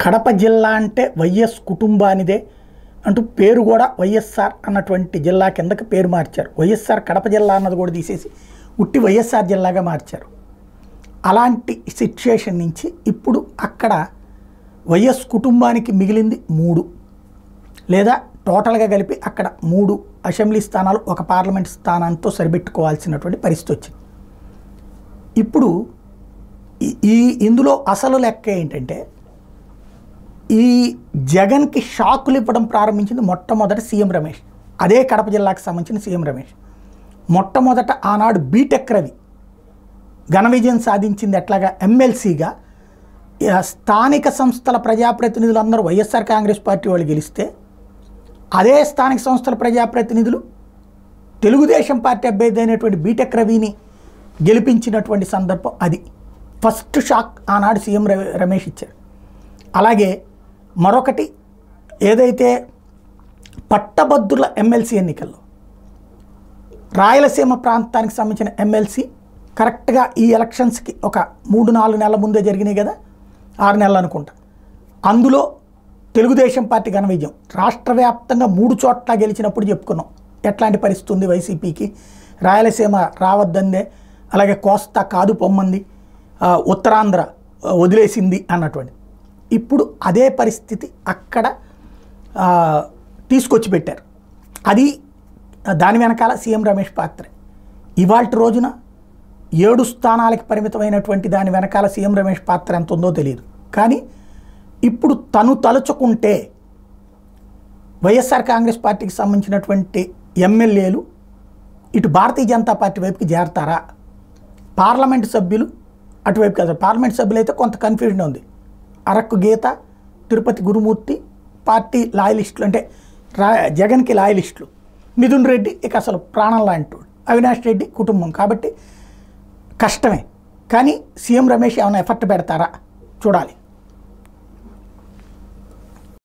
కడప జిల్లా అంటే వైఎస్ కుటుంబానిదే అంటూ పేరు కూడా వైఎస్ఆర్ అన్నటువంటి జిల్లా కిందకి పేరు మార్చారు. వైఎస్ఆర్ కడప జిల్లా అన్నది కూడా తీసేసి ఉట్టి వైఎస్ఆర్ జిల్లాగా మార్చారు. అలాంటి సిచ్యుయేషన్ నుంచి ఇప్పుడు అక్కడ వైఎస్ కుటుంబానికి మిగిలింది 3 లేదా టోటల్గా కలిపి అక్కడ 3 అసెంబ్లీ స్థానాలు ఒక పార్లమెంట్ స్థానంతో సరిపెట్టుకోవాల్సినటువంటి పరిస్థితి వచ్చింది. ఇప్పుడు ఇందులో అసలు లెక్క ఏంటంటే ఈ జగన్కి షాకులు ఇవ్వడం ప్రారంభించింది మొట్టమొదట సీఎం రమేష్. అదే కడప జిల్లాకు సంబంధించిన సీఎం రమేష్. మొట్టమొదట ఆనాడు బీటెక్ రవి ఘన విజయం సాధించింది ఎట్లాగా ఎమ్మెల్సీగా. స్థానిక సంస్థల ప్రజాప్రతినిధులందరూ వైఎస్ఆర్ కాంగ్రెస్ పార్టీ వాళ్ళు గెలిస్తే అదే స్థానిక సంస్థల ప్రజాప్రతినిధులు తెలుగుదేశం పార్టీ అభ్యర్థి అయినటువంటి బీటెక్ రవిని గెలిపించినటువంటి సందర్భం అది. ఫస్ట్ షాక్ ఆనాడు సీఎం రమేష్ ఇచ్చారు. అలాగే మరొకటి ఏదైతే పట్టభద్రుల ఎమ్మెల్సీ ఎన్నికల్లో రాయలసీమ ప్రాంతానికి సంబంధించిన ఎమ్మెల్సీ కరెక్ట్గా ఈ ఎలక్షన్స్కి ఒక 3-4 నెలల ముందే జరిగినాయి కదా, 6 నెలలు అనుకుంటా. అందులో తెలుగుదేశం పార్టీ ఘన విజయం రాష్ట్ర వ్యాప్తంగా 3 చోట్ల గెలిచినప్పుడు చెప్పుకున్నాం ఎట్లాంటి పరిస్థితి ఉంది వైసీపీకి. రాయలసీమ రావద్దందే, అలాగే కోస్తా కాదు పొమ్మంది, ఉత్తరాంధ్ర వదిలేసింది అన్నటువంటి. ఇప్పుడు అదే పరిస్థితి అక్కడ తీసుకొచ్చి పెట్టారు. అది దాని వెనకాల సీఎం రమేష్ పాత్ర. ఇవాల్టి రోజున 7 స్థానాలకు పరిమితమైనటువంటి దాని వెనకాల సీఎం రమేష్ పాత్ర ఎంత ఉందో తెలియదు. కానీ ఇప్పుడు తను తలుచుకుంటే వైఎస్ఆర్ కాంగ్రెస్ పార్టీకి సంబంధించినటువంటి ఎమ్మెల్యేలు ఇటు భారతీయ జనతా పార్టీ వైపుకి చేరతారా, పార్లమెంటు సభ్యులు అటువైపు కదా. పార్లమెంట్ సభ్యులు అయితే కొంత కన్ఫ్యూజన్ ఉంది. అరకు గీత, తిరుపతి గురుమూర్తి పార్టీ లాయలిస్టులు, అంటే జగన్కి లాయలిస్టులు. మిథున్ రెడ్డి ఇక అసలు ప్రాణం లాంటి, అవినాష్ రెడ్డి కుటుంబం, కాబట్టి కష్టమే. కానీ సీఎం రమేష్ ఏమైనా ఎఫర్ట్ పెడతారా చూడాలి.